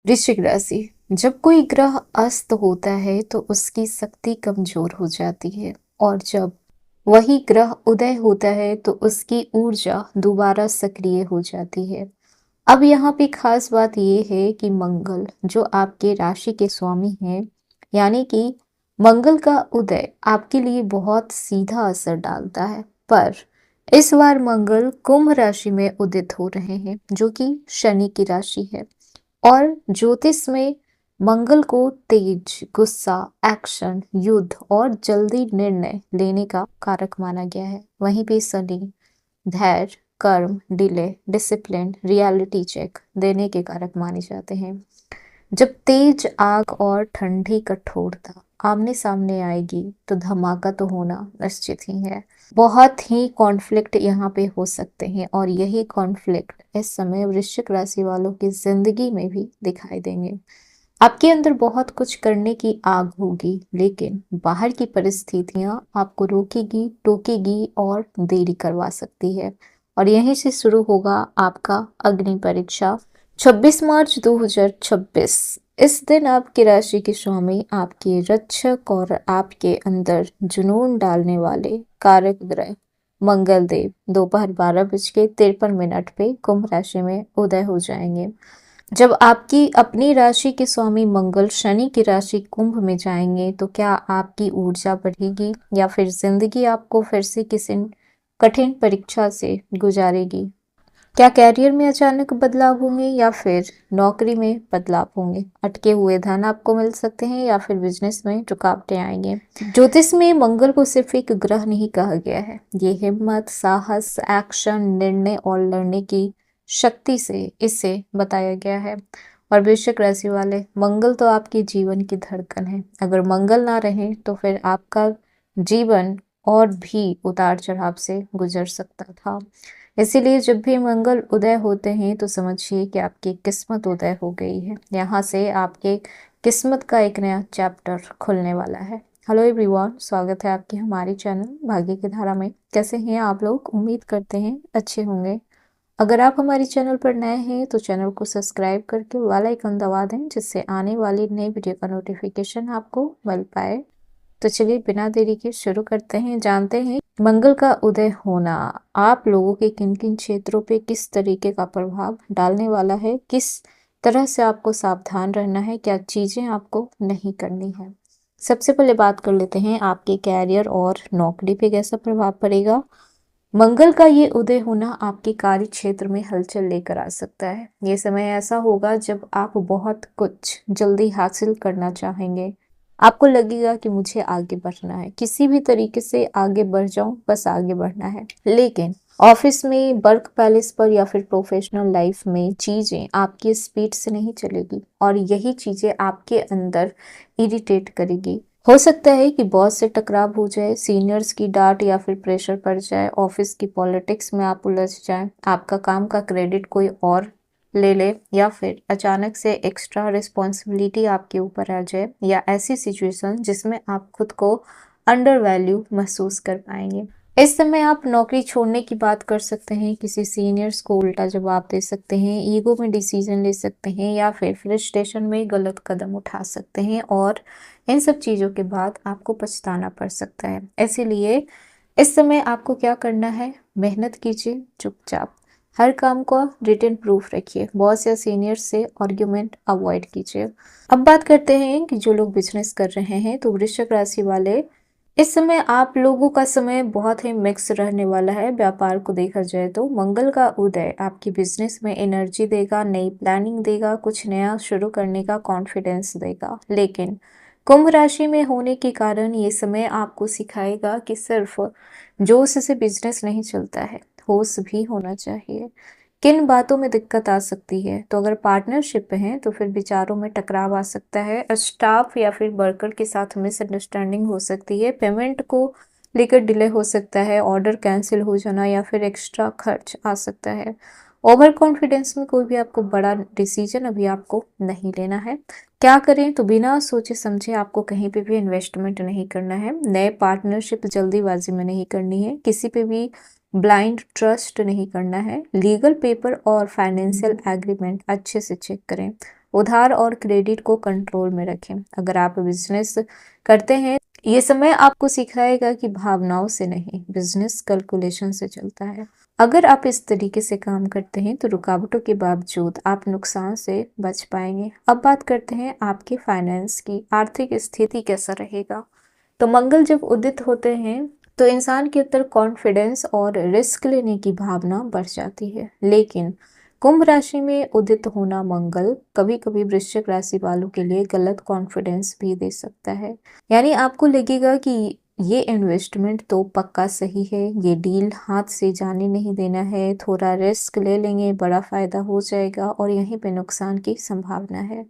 वृश्चिक राशि। जब कोई ग्रह अस्त होता है तो उसकी शक्ति कमजोर हो जाती है, और जब वही ग्रह उदय होता है तो उसकी ऊर्जा दोबारा सक्रिय हो जाती है। अब यहाँ पे खास बात ये है कि मंगल जो आपके राशि के स्वामी हैं, यानी कि मंगल का उदय आपके लिए बहुत सीधा असर डालता है। पर इस बार मंगल कुंभ राशि में उदित हो रहे हैं, जो कि शनि की राशि है। और ज्योतिष में मंगल को तेज, गुस्सा, एक्शन, युद्ध और जल्दी निर्णय लेने का कारक माना गया है। वहीं पे शनि धैर्य, कर्म, डिले, डिसिप्लिन, रियलिटी चेक देने के कारक माने जाते हैं। जब तेज आग और ठंडी कठोरता आमने सामने आएगी तो धमाका तो होना निश्चित ही है। बहुत ही कॉन्फ्लिक्ट यहाँ पे हो सकते हैं, और यही कॉन्फ्लिक्ट इस समय वृश्चिक राशि वालों की जिंदगी में भी दिखाई देंगे। आपके अंदर बहुत कुछ करने की आग होगी, लेकिन बाहर की परिस्थितियां आपको रोकेगी, टोकेगी और देरी करवा सकती है। और यहीं से शुरू होगा आपका अग्नि परीक्षा। 26 मार्च 2026। इस दिन आपकी राशि के स्वामी, आपके रक्षक और आपके अंदर जुनून डालने वाले कारक ग्रह मंगल देव दोपहर 12:53 पे कुंभ राशि में उदय हो जाएंगे। जब आपकी अपनी राशि के स्वामी मंगल शनि की राशि कुंभ में जाएंगे तो क्या आपकी ऊर्जा बढ़ेगी, या फिर जिंदगी आपको फिर से किसी कठिन परीक्षा से गुजारेगी? क्या कैरियर में अचानक बदलाव होंगे, या फिर नौकरी में बदलाव होंगे? अटके हुए धन आपको मिल सकते हैं, या फिर बिजनेस में रुकावटें आएंगे? ज्योतिष में मंगल को सिर्फ एक ग्रह नहीं कहा गया है। ये हिम्मत, साहस, एक्शन, निर्णय और लड़ने की शक्ति से इसे बताया गया है। और वृश्चिक राशि वाले, मंगल तो आपके जीवन की धड़कन है। अगर मंगल ना रहे तो फिर आपका जीवन और भी उतार चढ़ाव से गुजर सकता था। इसीलिए जब भी मंगल उदय होते हैं तो समझिए कि आपकी किस्मत उदय हो गई है। यहाँ से आपके किस्मत का एक नया चैप्टर खुलने वाला है। हेलो एवरीवन, स्वागत है आपके हमारे चैनल भाग्य की धारा में। कैसे हैं आप लोग? उम्मीद करते हैं अच्छे होंगे। अगर आप हमारे चैनल पर नए हैं तो चैनल को सब्सक्राइब करके बेल आइकन दबा दें, जिससे आने वाली नई वीडियो का नोटिफिकेशन आपको मिल पाए। तो चलिए बिना देरी के शुरू करते हैं। जानते हैं मंगल का उदय होना आप लोगों के किन किन क्षेत्रों पे किस तरीके का प्रभाव डालने वाला है, किस तरह से आपको सावधान रहना है, क्या चीजें आपको नहीं करनी है। सबसे पहले बात कर लेते हैं आपके कैरियर और नौकरी पे कैसा प्रभाव पड़ेगा। मंगल का ये उदय होना आपके कार्य क्षेत्र में हलचल लेकर आ सकता है। ये समय ऐसा होगा जब आप बहुत कुछ जल्दी हासिल करना चाहेंगे। आपको लगेगा कि मुझे आगे बढ़ना है, किसी भी तरीके से आगे बढ़ जाऊं, बस आगे बढ़ना है। लेकिन ऑफिस में, वर्क पैलेस पर या फिर प्रोफेशनल लाइफ में चीजें आपकी स्पीड से नहीं चलेगी, और यही चीजें आपके अंदर इरिटेट करेगी। हो सकता है कि बॉस से टकराव हो जाए, सीनियर्स की डांट या फिर प्रेशर पड़ जाए, ऑफिस की पॉलिटिक्स में आप उलझ जाए, आपका काम का क्रेडिट कोई और ले ले, या फिर अचानक से एक्स्ट्रा रिस्पॉन्सिबिलिटी आपके ऊपर आ जाए, या ऐसी सिचुएशन जिसमें आप खुद को अंडर वैल्यू महसूस कर पाएंगे। इस समय आप नौकरी छोड़ने की बात कर सकते हैं, किसी सीनियर्स को उल्टा जवाब दे सकते हैं, ईगो में डिसीजन ले सकते हैं, या फिर फ्रस्ट्रेशन में गलत कदम उठा सकते हैं, और इन सब चीज़ों के बाद आपको पछताना पड़ सकता है। इसीलिए इस समय आपको क्या करना है, मेहनत कीजिए चुपचाप। हर काम को रिटन प्रूफ रखिए, बॉस या सीनियर से आर्ग्यूमेंट अवॉइड कीजिए। अब बात करते हैं कि जो लोग बिजनेस कर रहे हैं, तो वृश्चिक राशि वाले, इस समय आप लोगों का समय बहुत ही मिक्स रहने वाला है। व्यापार को देखा जाए तो मंगल का उदय आपकी बिजनेस में एनर्जी देगा, नई प्लानिंग देगा, कुछ नया शुरू करने का कॉन्फिडेंस देगा। लेकिन कुंभ राशि में होने के कारण ये समय आपको सिखाएगा कि सिर्फ जोश से बिजनेस नहीं चलता है, होश भी होना चाहिए। किन बातों में दिक्कत आ सकती है, तो अगर पार्टनरशिप है तो फिर विचारों में टकराव आ सकता है, स्टाफ या फिर वर्कर के साथ मिसअंडरस्टैंडिंग हो सकती है, पेमेंट को लेकर डिले हो सकता है, ऑर्डर कैंसिल हो जाना, या फिर एक्स्ट्रा खर्च आ सकता है। ओवर कॉन्फिडेंस में कोई भी आपको बड़ा डिसीजन अभी आपको नहीं लेना है। क्या करें, तो बिना सोचे समझे आपको कहीं पे भी इन्वेस्टमेंट नहीं करना है, नए पार्टनरशिप जल्दीबाजी में नहीं करनी है, किसी पे भी ब्लाइंड ट्रस्ट नहीं करना है, लीगल पेपर और फाइनेंशियल एग्रीमेंट अच्छे से चेक करें। उधार और क्रेडिट को कंट्रोल में रखें। अगर आप बिजनेस करते हैं, ये समय आपको सिखाएगा कि भावनाओं से नहीं, बिजनेस कैलकुलेशन से चलता है। अगर आप इस तरीके से काम करते हैं तो रुकावटों के बावजूद आप नुकसान से बच पाएंगे। अब बात करते हैं आपके फाइनेंस की, आर्थिक स्थिति कैसा रहेगा। तो मंगल जब उदित होते हैं तो इंसान के अंदर कॉन्फिडेंस और रिस्क लेने की भावना बढ़ जाती है। लेकिन कुंभ राशि में उदित होना मंगल कभी कभी वृश्चिक राशि वालों के लिए गलत कॉन्फिडेंस भी दे सकता है। यानी आपको लगेगा कि ये इन्वेस्टमेंट तो पक्का सही है, ये डील हाथ से जाने नहीं देना है, थोड़ा रिस्क ले लेंगे, बड़ा फायदा हो जाएगा, और यहीं पे नुकसान की संभावना है।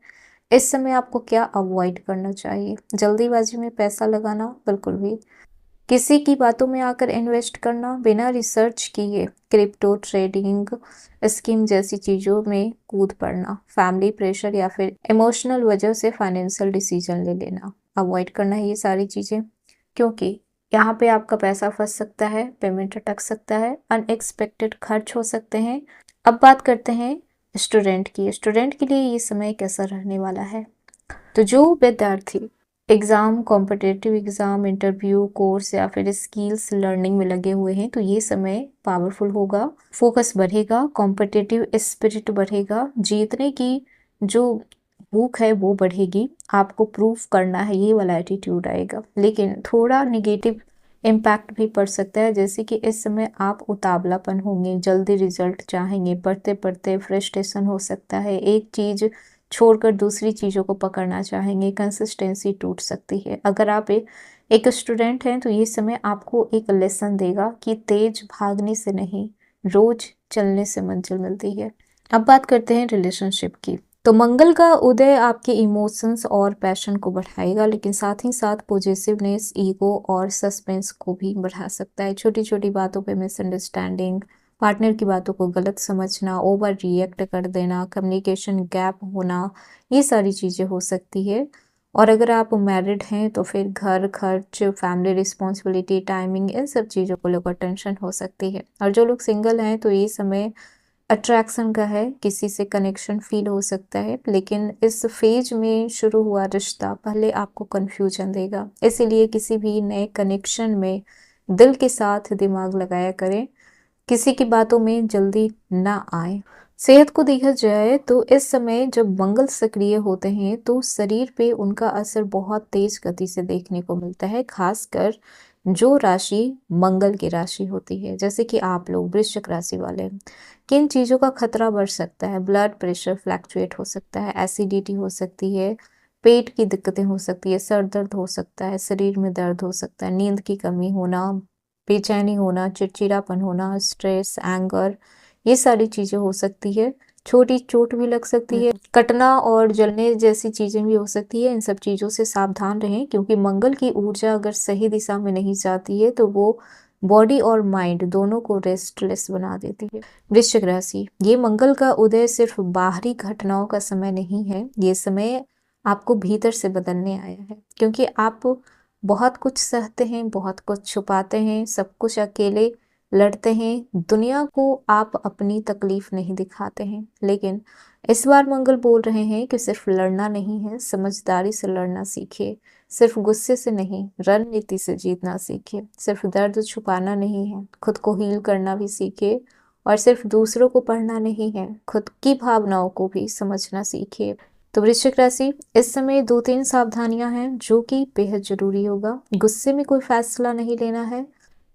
इस समय आपको क्या अवॉइड करना चाहिए? जल्दीबाजी में पैसा लगाना बिल्कुल भी, किसी की बातों में आकर इन्वेस्ट करना, बिना रिसर्च किए क्रिप्टो ट्रेडिंग स्कीम जैसी चीज़ों में कूद पड़ना, फैमिली प्रेशर या फिर इमोशनल वजह से फाइनेंशियल डिसीजन ले लेना, अवॉइड करना है ये सारी चीज़ें, क्योंकि यहाँ पे आपका पैसा फंस सकता है, पेमेंट अटक सकता है, अनएक्सपेक्टेड खर्च हो सकते हैं। अब बात करते हैं स्टूडेंट की। स्टूडेंट के लिए ये समय कैसा रहने वाला है? तो जो विद्यार्थी exam, competitive exam, interview, course या फिर स्किल्स लर्निंग में लगे हुए हैं तो ये समय पावरफुल होगा, फोकस बढ़ेगा, कॉम्पिटिटिव स्पिरिट बढ़ेगा, जीतने की जो भूख है वो बढ़ेगी, आपको प्रूफ करना है ये वाला एटीट्यूड आएगा। लेकिन थोड़ा निगेटिव इम्पैक्ट भी पड़ सकता है, जैसे कि इस समय आप उतावलापन होंगे, जल्दी रिजल्ट चाहेंगे, पढ़ते पढ़ते फ्रस्ट्रेशन हो सकता है, एक चीज़ छोड़कर दूसरी चीज़ों को पकड़ना चाहेंगे, कंसिस्टेंसी टूट सकती है। अगर आप एक स्टूडेंट हैं तो ये समय आपको एक लेसन देगा कि तेज भागने से नहीं, रोज चलने से मंजिल मिलती है। अब बात करते हैं रिलेशनशिप की। तो मंगल का उदय आपके इमोशंस और पैशन को बढ़ाएगा, लेकिन साथ ही साथ पॉजिटिवनेस, ईगो और सस्पेंस को भी बढ़ा सकता है। छोटी छोटी बातों पे मिसअंडरस्टैंडिंग, पार्टनर की बातों को गलत समझना, ओवर रिएक्ट कर देना, कम्युनिकेशन गैप होना, ये सारी चीज़ें हो सकती है। और अगर आप मैरिड हैं तो फिर घर खर्च, फैमिली रिस्पॉन्सिबिलिटी, टाइमिंग, इन सब चीज़ों को लेकर टेंशन हो सकती है। और जो लोग सिंगल हैं तो ये समय अट्रैक्शन का है, किसी से कनेक्शन फील हो सकता है, लेकिन इस फेज में शुरू हुआ रिश्ता पहले आपको कन्फ्यूजन देगा, इसीलिए किसी भी नए कनेक्शन में दिल के साथ दिमाग लगाया करें, किसी की बातों में जल्दी ना आए। सेहत को देखा जाए तो इस समय जब मंगल सक्रिय होते हैं तो शरीर पे उनका असर बहुत तेज गति से देखने को मिलता है, खासकर जो राशि मंगल की राशि होती है, जैसे कि आप लोग वृश्चिक राशि वाले। किन चीज़ों का खतरा बढ़ सकता है? ब्लड प्रेशर फ्लैक्चुएट हो सकता है, एसिडिटी हो सकती है, पेट की दिक्कतें हो सकती है, सर दर्द हो सकता है, शरीर में दर्द हो सकता है, नींद की कमी होना, बेचैनी होना, चिड़चिड़ापन होना, स्ट्रेस, एंगर, ये सारी चीज़ें हो सकती है। छोटी चोट भी लग सकती है, कटना और जलने जैसी चीज़ें भी हो सकती है। इन सब चीज़ों से सावधान रहें, क्योंकि मंगल की ऊर्जा अगर सही दिशा में नहीं जाती है तो वो बॉडी और माइंड दोनों को रेस्टलेस बना देती है। वृश्चिक राशि, ये मंगल का उदय सिर्फ बाहरी घटनाओं का समय नहीं है, ये समय आपको भीतर से बदलने आया है, क्योंकि आप बहुत कुछ सहते हैं, बहुत कुछ छुपाते हैं, सब कुछ अकेले लड़ते हैं, दुनिया को आप अपनी तकलीफ नहीं दिखाते हैं। लेकिन इस बार मंगल बोल रहे हैं कि सिर्फ लड़ना नहीं है, समझदारी से लड़ना सीखिए, सिर्फ गुस्से से नहीं, रणनीति से जीतना सीखिए, सिर्फ दर्द छुपाना नहीं है, खुद को हील करना भी सीखिए, और सिर्फ दूसरों को पढ़ना नहीं है, खुद की भावनाओं को भी समझना सीखिए। तो वृश्चिक राशि, इस समय 2-3 सावधानियां हैं जो कि बेहद जरूरी होगा। गुस्से में कोई फैसला नहीं लेना है,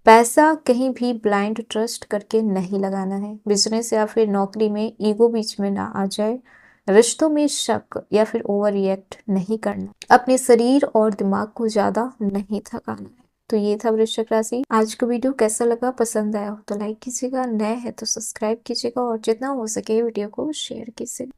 पैसा कहीं भी ब्लाइंड ट्रस्ट करके नहीं लगाना है, बिजनेस या फिर नौकरी में ईगो बीच में ना आ जाए, रिश्तों में शक या फिर ओवर रिएक्ट नहीं करना, अपने शरीर और दिमाग को ज्यादा नहीं थकाना है। तो ये था वृश्चिक राशि। आज का वीडियो कैसा लगा? पसंद आया हो तो लाइक कीजिएगा, नए है तो सब्सक्राइब कीजिएगा, और जितना हो सके वीडियो को शेयर कीजिए।